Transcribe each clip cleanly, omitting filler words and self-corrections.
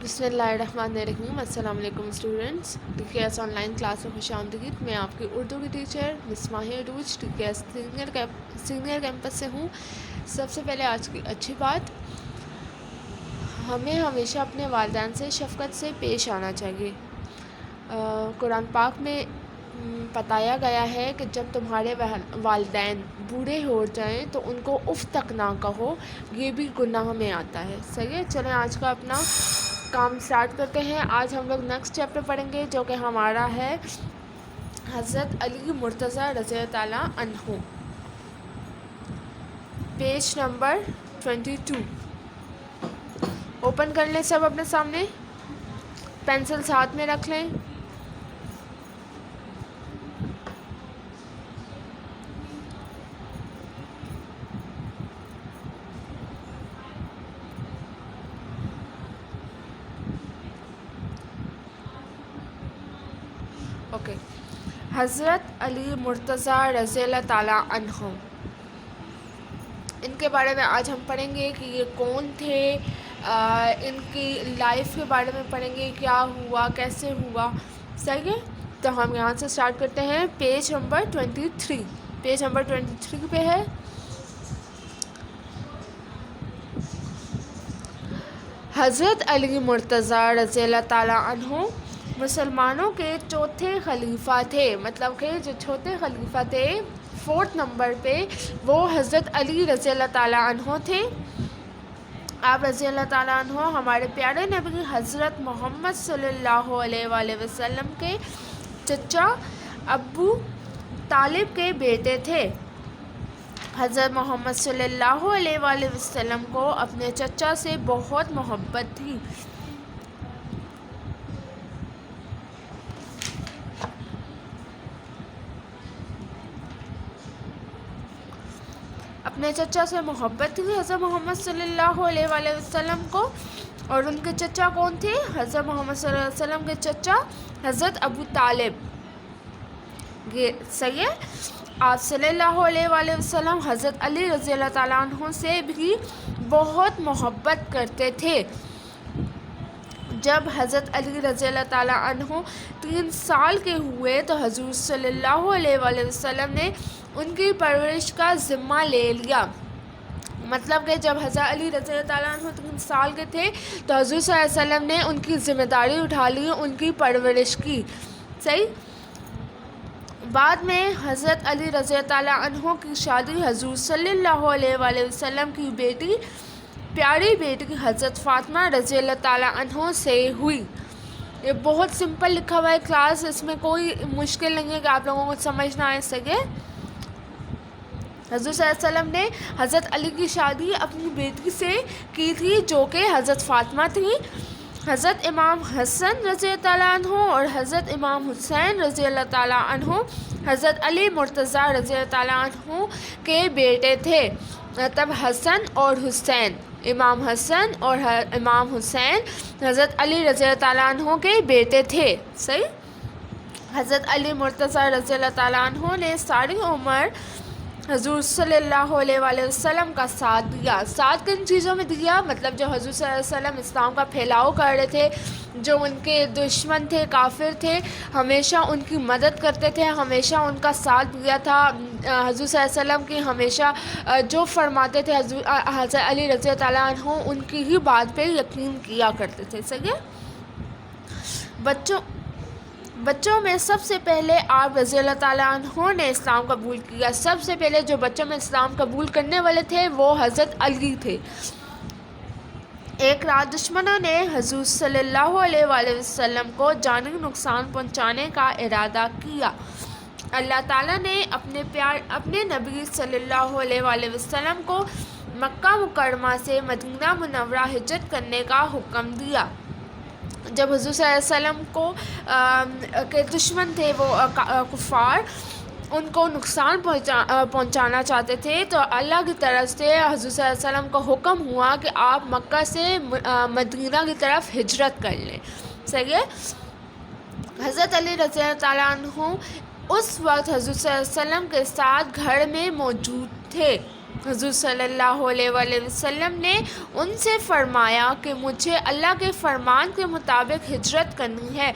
بسم اللہ الرحمن الرحیم۔ السلام علیکم اسٹوڈنٹس، ٹی کے ایس آن لائن کلاس میں خوش آمدید۔ میں آپ کی اردو کی ٹیچر مس ماہی عروج ٹی کے ایس سینئر کیمپس سے ہوں۔ سب سے پہلے آج کی اچھی بات، ہمیں ہمیشہ اپنے والدین سے شفقت سے پیش آنا چاہیے۔ قرآن پاک میں بتایا گیا ہے کہ جب تمہارے والدین بوڑھے ہو جائیں تو ان کو اف تک نہ کہو، یہ بھی گناہ میں آتا ہے۔ صحیح ہے، چلیں آج کا اپنا کام سٹارٹ کرتے ہیں۔ آج ہم لوگ نیکسٹ چیپٹر پڑھیں گے جو کہ ہمارا ہے حضرت علی مرتضیٰ رضی اللہ تعالیٰ عنہ، پیج نمبر 22۔ اوپن کر لیں سب اپنے سامنے، پینسل ساتھ میں رکھ لیں۔ اوکے، حضرت علی مرتضیٰ رضی اللہ تعالیٰ عنہ، ان کے بارے میں آج ہم پڑھیں گے کہ یہ کون تھے، ان کی لائف کے بارے میں پڑھیں گے، کیا ہوا، کیسے ہوا۔ صحیح ہے، تو ہم یہاں سے سٹارٹ کرتے ہیں۔ پیج نمبر 23، پیج نمبر 23 پہ ہے۔ حضرت علی مرتضیٰ رضی اللہ تعالیٰ عنہ مسلمانوں کے چوتھے خلیفہ تھے، مطلب کہ جو چوتھے خلیفہ تھے 4 نمبر پہ، وہ حضرت علی رضی اللہ تعالیٰ عنہ تھے۔ آپ رضی اللہ تعالیٰ عنہ ہمارے پیارے نبی حضرت محمد صلی اللہ علیہ وآلہ وسلم کے چچا ابو طالب کے بیٹے تھے۔ حضرت محمد صلی اللہ علیہ وآلہ وسلم کو اپنے چچا سے بہت محبت تھی۔ اپنے چچا سے محبت تھی حضرت محمد صلی اللہ علیہ وآلہ وسلم کو، اور ان کے چچا کون تھے؟ حضرت محمد صلی اللہ علیہ وسلم کے چچا حضرت ابو طالب۔ یہ صحیح ہے، آپ صلی اللہ علیہ وآلہ وسلم حضرت علی رضی اللہ تعالیٰ عنہ سے بھی بہت محبت کرتے تھے۔ جب حضرت علی رضی اللہ تعالیٰ عنہ 3 سال کے ہوئے تو حضور صلی اللہ علیہ وآلہ وسلم نے ان کی پرورش کا ذمہ لے لیا۔ مطلب کہ جب حضرت علی رضی اللہ تعالیٰ عنہ 3 سال کے تھے تو حضور صلی اللہ علیہ وسلم نے ان کی ذمہ داری اٹھا لی، ان کی پرورش کی۔ صحیح، بعد میں حضرت علی رضی اللہ تعالیٰ عنہ کی شادی حضور صلی اللہ علیہ وآلہ وسلم کی پیاری بیٹی حضرت فاطمہ رضی اللہ تعالیٰ عنہ سے ہوئی۔ یہ بہت سمپل لکھا ہوا ہے کلاس، اس میں کوئی مشکل نہیں ہے کہ آپ لوگوں کو سمجھ نہ آ سکے۔ حضور صلی اللہ علیہ وسلم نے حضرت علی کی شادی اپنی بیٹی سے کی تھی جو کہ حضرت فاطمہ تھی۔ حضرت امام حسن رضی اللہ تعالیٰ عنہ اور حضرت امام حسین رضی اللہ تعالیٰ عنہ حضرت علی مرتضیٰ رضی اللہ تعالیٰ عنہ کے بیٹے تھے۔ تب حسن اور حسین، امام حسن اور امام حسین حضرت علی رضی اللہ تعالیٰ عنہ کے بیٹے تھے۔ صحیح، حضرت علی مرتضیٰ رضی اللہ تعالیٰ عنہ نے ساری عمر حضور صلی اللہ علیہ وآلہ وسلم کا ساتھ دیا۔ ساتھ کن چیزوں میں دیا؟ مطلب جو حضور صلی اللہ علیہ وسلم اسلام کا پھیلاؤ کر رہے تھے، جو ان کے دشمن تھے، کافر تھے، ہمیشہ ان کی مدد کرتے تھے، ہمیشہ ان کا ساتھ دیا تھا۔ حضور صلی اللہ علیہ وسلم کی ہمیشہ جو فرماتے تھے حضرت علی رضی اللہ تعالیٰ عنہ ان کی ہی بات پہ یقین کیا کرتے تھے۔ صحیح ہے، بچوں میں سب سے پہلے آپ رضی اللہ تعالیٰ عنہ نے اسلام قبول کیا۔ سب سے پہلے جو بچوں میں اسلام قبول کرنے والے تھے وہ حضرت علی تھے۔ ایک رات دشمنوں نے حضور صلی اللہ علیہ وآلہ وسلم کو جانی نقصان پہنچانے کا ارادہ کیا۔ اللہ تعالیٰ نے اپنے نبی صلی اللہ علیہ وآلہ وسلم کو مکہ مکرمہ سے مدینہ منورہ ہجرت کرنے کا حکم دیا۔ جب حضور صلی اللہ علیہ وسلم کو کے دشمن تھے وہ کفار، ان کو نقصان پہنچانا چاہتے تھے، تو اللہ کی طرف سے حضور صلی اللہ علیہ وسلم کو حکم ہوا کہ آپ مکہ سے مدینہ کی طرف ہجرت کر لیں۔ صحیح ہے، حضرت علی رضی اللہ تعالیٰ عنہ اس وقت حضور صلی اللہ علیہ وسلم کے ساتھ گھر میں موجود تھے۔ حضور صلی اللہ علیہ وآلہ وسلم نے ان سے فرمایا کہ مجھے اللہ کے فرمان کے مطابق ہجرت کرنی ہے۔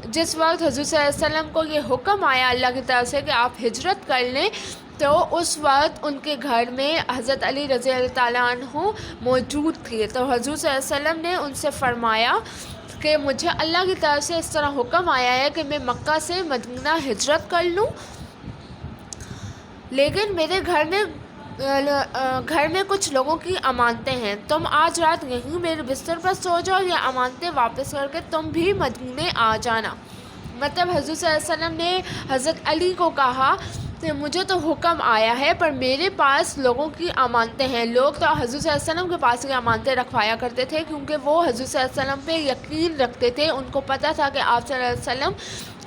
جس وقت حضور صلی اللہ علیہ وسلم کو یہ حکم آیا اللہ کی طرف سے کہ آپ ہجرت کر لیں، تو اس وقت ان کے گھر میں حضرت علی رضی اللہ تعالیٰ عنہ موجود تھے۔ تو حضور صلی اللہ علیہ وسلم نے ان سے فرمایا کہ مجھے اللہ کی طرف سے اس طرح حکم آیا ہے کہ میں مکہ سے مدینہ ہجرت کر لوں، لیکن میرے گھر میں کچھ لوگوں کی امانتیں ہیں، تم آج رات یہیں میرے بستر پر سو جاؤ، یہ امانتیں واپس کر کے تم بھی مدینے آ جانا۔ مطلب حضور صلی اللہ علیہ وسلم نے حضرت علی کو کہا کہ مجھے تو حکم آیا ہے پر میرے پاس لوگوں کی امانتیں ہیں۔ لوگ تو حضور صلی اللہ علیہ وسلم کے پاس یہ امانتیں رکھوایا کرتے تھے کیونکہ وہ حضور صلی اللہ علیہ وسلم پہ یقین رکھتے تھے، ان کو پتہ تھا کہ آپ صلی اللہ علیہ وسلم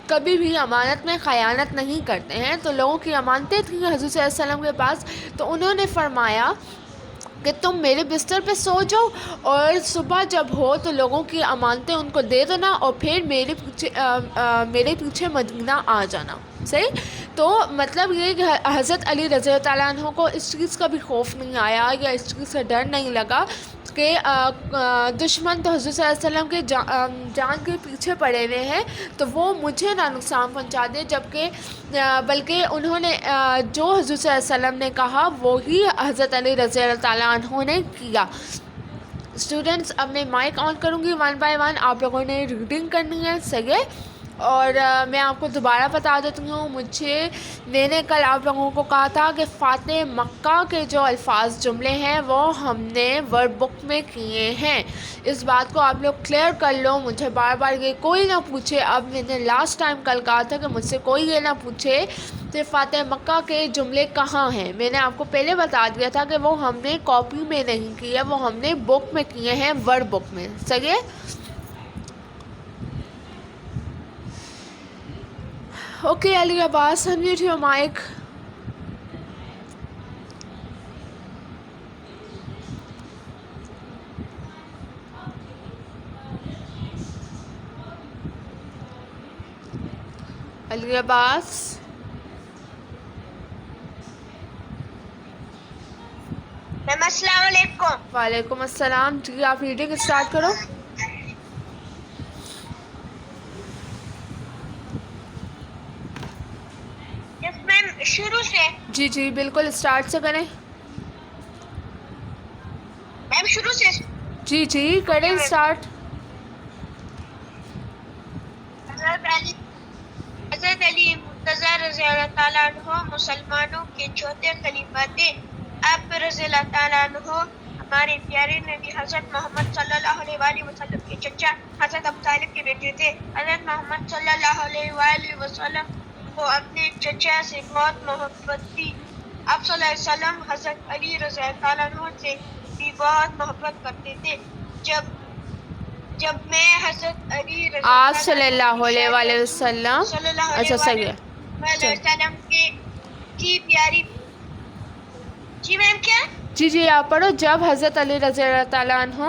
کبھی بھی امانت میں خیانت نہیں کرتے ہیں، تو لوگوں کی امانتیں تھیں حضور صلی اللہ علیہ وسلم کے پاس۔ تو انہوں نے فرمایا کہ تم میرے بستر پہ سو جاؤ اور صبح جب ہو تو لوگوں کی امانتیں ان کو دے دینا اور پھر میرے پیچھے مدینہ آ جانا۔ صحیح؟ تو مطلب یہ کہ حضرت علی رضی اللہ تعالیٰ عنہ کو اس چیز کا بھی خوف نہیں آیا یا اس چیز سے ڈر نہیں لگا کہ دشمن تو حضور صلی اللہ علیہ وسلم کے جان کے پیچھے پڑے ہوئے ہیں تو وہ مجھے نہ نقصان پہنچا دے، بلکہ انہوں نے جو حضور صلی اللہ علیہ وسلم نے کہا وہی حضرت علی رضی اللہ تعالیٰ عنہ نے کیا۔ اسٹوڈنٹس اب میں مائک آن کروں گی 1 by 1، آپ لوگوں نے ریڈنگ کرنی ہے، صحیح ہے؟ اور میں آپ کو دوبارہ بتا دیتی ہوں، میں نے کل آپ لوگوں کو کہا تھا کہ فاتح مکہ کے جو الفاظ جملے ہیں وہ ہم نے ورڈ بک میں کیے ہیں۔ اس بات کو آپ لوگ کلیئر کر لو، مجھے بار بار یہ کوئی نہ پوچھے۔ اب میں نے لاسٹ ٹائم کل کہا تھا کہ مجھ سے کوئی یہ نہ پوچھے کہ فاتح مکہ کے جملے کہاں ہیں۔ میں نے آپ کو پہلے بتا دیا تھا کہ وہ ہم نے کاپی میں نہیں کیے، وہ ہم نے بک میں کیے ہیں، ورڈ بک میں، صحیح ہے؟ Okay Ali Abbas, unmute your mic. علی عباس، میم السلام علیکم۔ وعلیکم السلام۔ جی آپ ریڈنگ اسٹارٹ کرو۔ یس میم، شروع سے؟ جی جی بالکل اسٹارٹ سے کریں۔ میم شروع سے؟ جی جی کریں اسٹارٹ۔ حضرت علی مرتضیٰ رضی اللہ تعالیٰ عنہ مسلمانوں کے چوتھے خلیفہ تھے۔ آپ رضی اللہ تعالیٰ عنہ ہمارے پیارے نبی حضرت محمد صلی اللہ علیہ وآلہ وسلم کے چچا حضرت ابو طالب کے بیٹے تھے۔ حضرت محمد صلی اللہ علیہ وآلہ وسلم کو اپنے چچا سے بہت محبت تھی۔ آپ صلی اللہ علیہ وسلم حضرت علی رضی اللہ تعالیٰ عنہ سے بھی بہت محبت کرتے تھے۔ جب میں حضرت علی رضی آپ صلی اللہ علیہ وآلہ وسلم، صلی اللہ اچھا صحیح ہے، علیہ وسلم کی پیاری، جی میم کیا؟ جی جی آپ پڑھو۔ جب حضرت علی رضی اللہ تعالیٰ عنہ،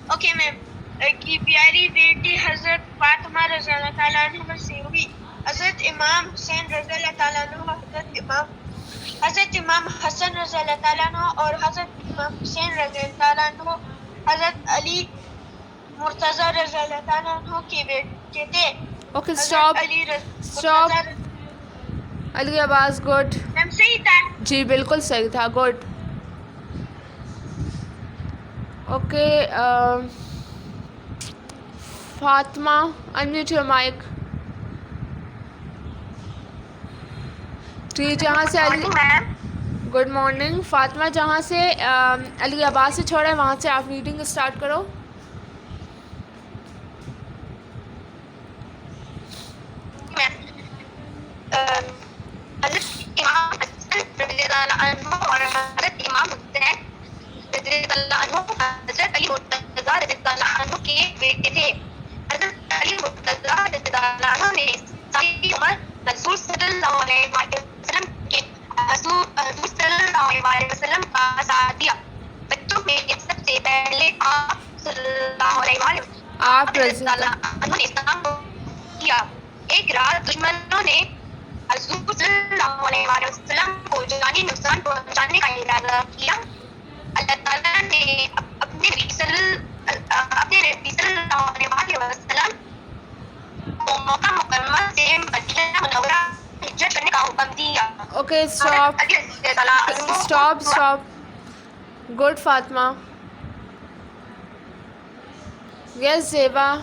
اوکے میم، کی پیاری بیٹی حضرت فاطمہ رضی اللہ تعالیٰ عنہ سے ہوئی۔ حضرت امام حسین رضی اللہ تعالیٰ عنہ، حضرت امام حسن رضی اللہ تعالیٰ عنہ اور حضرت امام حسین رضی اللہ تعالیٰ عنہ حضرت علی مرتضیٰ رضی اللہ تعالیٰ عنہ کے بیٹے تھے۔ Okay stop stop. Ali Abbas good. Ma'am صحیح تھا؟ جی بالکل صحیح تھا، good. Okay Fatima, unmute your mic. جی جہاں سے علی، گڈ مارننگ فاطمہ، جہاں سے علی عباس سے چھوڑا ہے وہاں سے آپ ریڈنگ اسٹارٹ کرو۔ حضرت امام حسن رضی اللہ عنہ اور حضرت امام حسین رضی اللہ عنہ حضرت علی مرتضیٰ رضی اللہ عنہ کے بیٹے تھے۔ حضرت علی مرتضیٰ رضی اللہ عنہ نے ساری عمر رسول صلی اللہ علیہ وسلم کا ساتھ دیا۔ بچوں میں سب سے پہلے آپ صلی اللہ علیہ وسلم نے اسلام کیا۔ ایک رات دشمنوں نے حضور صلی اللہ علیہ وآلہ وسلم کو جانی نقصان پہنچانے کا ارادہ کیا، اللہ تعالیٰ نے اپنے نبی صلی اللہ علیہ وآلہ وسلم کو مکہ مکرمہ سے مدینہ منورہ ہجرت کرنے کا حکم دیا۔ Okay stop good Fatima. Yes Zeba.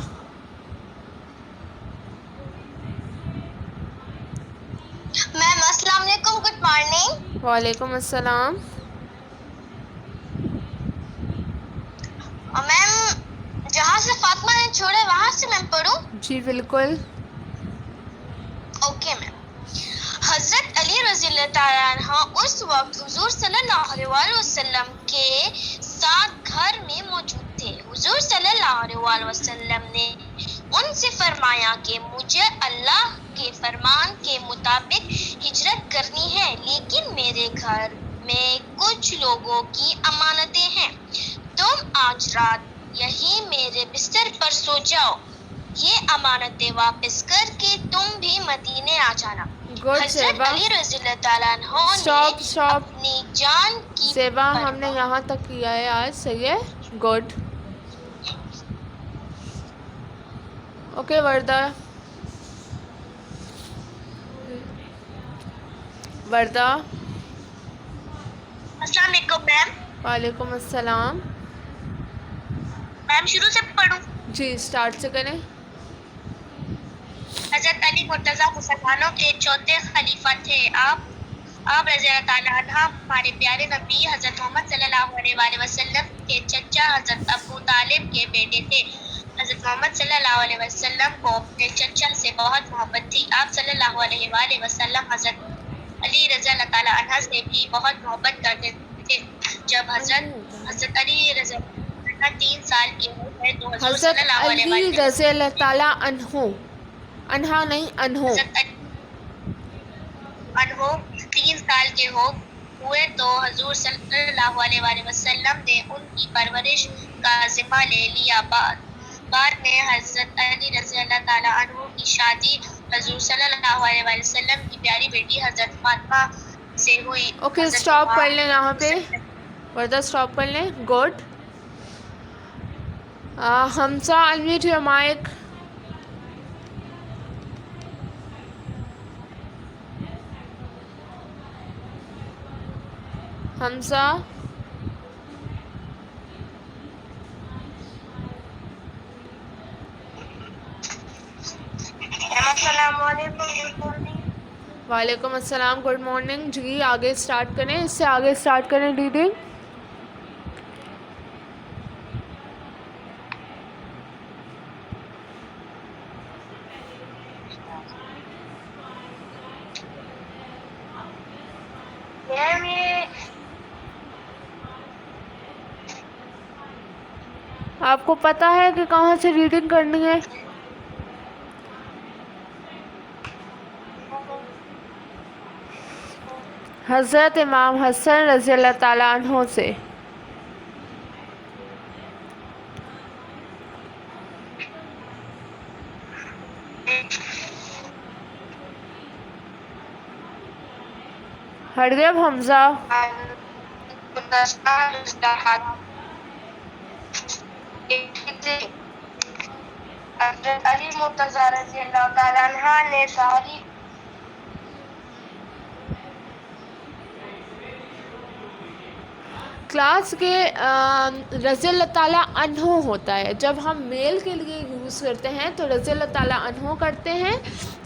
Ma'am السلام علیکم، گڈ مارننگ. وعلیکم السلام. میم جہاں سے فاطمہ نے چھوڑے وہاں سے میں پڑھوں؟ جی بالکل. Okay ma'am. حضرت علی رضی اللہ تعالیٰ عنہ اس وقت حضور صلی اللہ علیہ وآلہ وسلم کے ساتھ گھر میں موجود تھے. حضور صلی اللہ علیہ وآلہ وسلم نے ان سے فرمایا کہ مجھے اللہ کے فرمان کے مطابق ہجرت کرنی ہے، لیکن میرے گھر میں کچھ لوگوں کی امانتیں ہیں. تم آج رات یہی میرے بستر پر سو جاؤ، یہ امانتیں واپس کر کے تم بھی مدینے آ جانا. حضرت علی رضی اللہ تعالیٰ عنہ نے اپنی جان کی زیبا ہم نے یہاں تک کیا ہے آج. صحیح ہے. گڈ. اوکے وردہ. السلام علیکم میم. وعلیکم السلام. میم شروع سے پڑھوں؟ جی اسٹارٹ سے کریں. حضرت علی مرتضیٰ مسلمانوں کے چوتھے خلیفہ تھے. آپ رضی اللہ تعالیٰ عنہ ہمارے پیارے نبی حضرت محمد صلی اللہ علیہ وآلہ وسلم کے چچا حضرت ابو طالب کے بیٹے تھے. حضرت محمد صلی اللہ علیہ وسلم کو اپنے چچا سے بہت محبت تھی. آپ صلی اللہ علیہ وآلہ وسلم حضرت علی رضی اللہ تعالیٰ عنہ سے بھی بہت محبت کرتے تھے. جب حضرت علی رضی اللہ عنہ 3 سال کے ہوئے تو حضور صلی اللہ علیہ وآلہ حضرت علی رضی اللہ تعالیٰ عنہ، انہا نہیں انہو، حضرت عنہ 3 سال کے ہوئے تو حضور صلی اللہ علیہ وآلہ وسلم نے ان کی پرورش کا ذمہ لے لیا. بعد میں حضرت علی رضی اللہ تعالیٰ عنہ کی شادی حضور صلی اللہ علیہ وآلہ وسلم کی پیاری بیٹی حضرت فاطمہ سے ہوئی. اوکے اسٹاپ کر لیں یہاں پہ. وردہ اسٹاپ کر لیں. Good. Hamza unmute your mic. Hamza. السلام علیکم. وعلیکم السلام. Good morning. جی آگے اسٹارٹ کریں، اس سے آگے اسٹارٹ کریں ریڈنگ. آپ کو پتہ ہے کہ کہاں سے ریڈنگ کرنی ہے؟ حضرت امام حسن رضی اللہ تعالیٰ عنہ سے. ہٹ گئے اب حمزہ. حضرت علی مرتضیٰ رضی اللہ تعالیٰ عنہ نے ساری کلاس کے رضی اللہ تعالیٰ عنہ ہوتا ہے. جب ہم میل کے لیے یوز کرتے ہیں تو رضی اللہ تعالیٰ عنہ کرتے ہیں،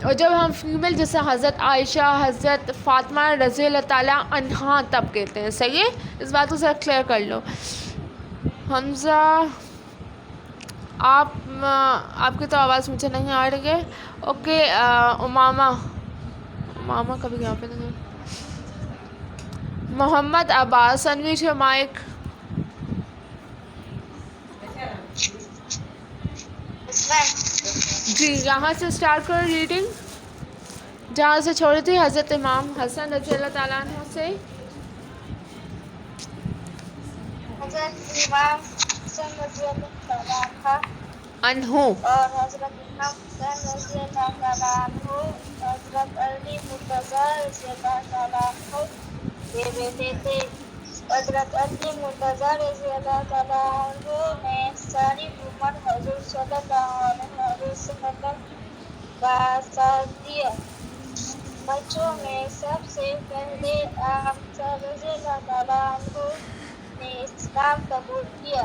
اور جب ہم فیمیل جیسے حضرت عائشہ، حضرت فاطمہ رضی اللہ تعالیٰ عنہا تب کہتے ہیں. صحیح ہے. اس بات کو ذرا کلیئر کر لو. حمزہ آپ کی تو آواز مجھے نہیں آ رہی ہے. اوکے امامہ کبھی یہاں پہ نہیں. محمد عباس انمیوٹ یور مائک. جی یہاں سے اسٹارٹ کرو ریڈنگ جہاں سے چھوڑی تھی حضرت امام حسن رضی اللہ تعالیٰ عنہ سے. حضرت امام حسن رضی اللہ تعالیٰ عنہ عنہ. اور حضرت امام حسین رضی اللہ تعالیٰ عنہ حضرت علی مرتضیٰ رضی اللہ تعالیٰ عنہ کے بیٹے تھے. حضرت علی مرتضیٰ رضی اللہ تعالیٰ عنہ نے ساری عمر حضور صلی اللہ علیہ وسلم کا ساتھ دیا. بچوں میں سب سے پہلے آپ رضی اللہ تعالیٰ عنہ نے اسلام قبول کیا.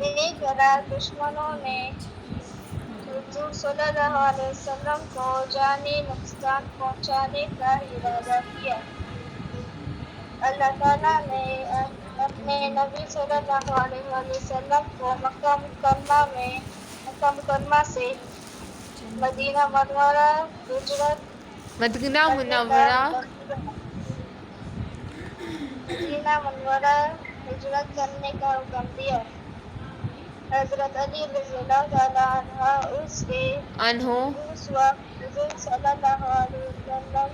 ایک رات دشمنوں نے حضور صلی اللہ علیہ وسلم کو جانی نقصان پہنچانے کا ارادہ کیا. اللہ تعالیٰ نے اپنے نبی صلی اللہ علیہ وسلم کو مکہ مکرمہ سے مدینہ منورہ ہجرت کرنے کا حکم دیا. حضرت علی رضی اللہ تعالیٰ عنہ اس وقت حضور صلی اللہ علیہ وسلم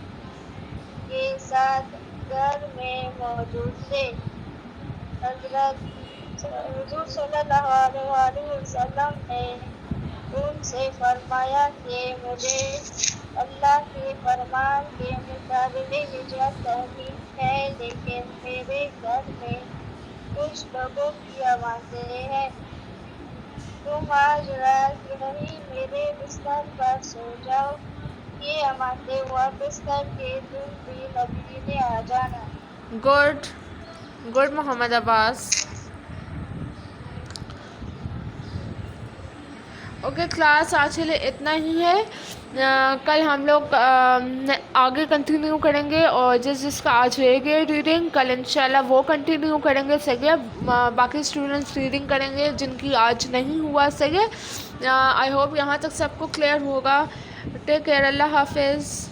کے ساتھ گھر میں موجود تھے. حضور صلی اللہ علیہ وسلم نے ان سے فرمایا کہ مجھے اللہ کے فرمان کے مطابق ہجرت کرنی ہے، لیکن میرے گھر میں کچھ لوگوں کی آوازیں ہیں. تم آج رات یہیں میرے بستر پر سو جاؤ. یہ امانتیں واپس کر کے تم بھی مدینے آ جانا. گڈ محمد عباس. اوکے کلاس آج کے لیے اتنا ہی ہے. کل ہم لوگ آگے کنٹینیو کریں گے، اور جس کا آج رہ گئے ریڈنگ کل انشاءاللہ وہ کنٹینیو کریں گے. صحیح ہے، باقی اسٹوڈنٹس ریڈنگ کریں گے جن کی آج نہیں ہوا. صحیح ہے، آئی ہوپ یہاں تک سب کو کلیئر ہوگا. ٹیک کیئر، اللہ حافظ.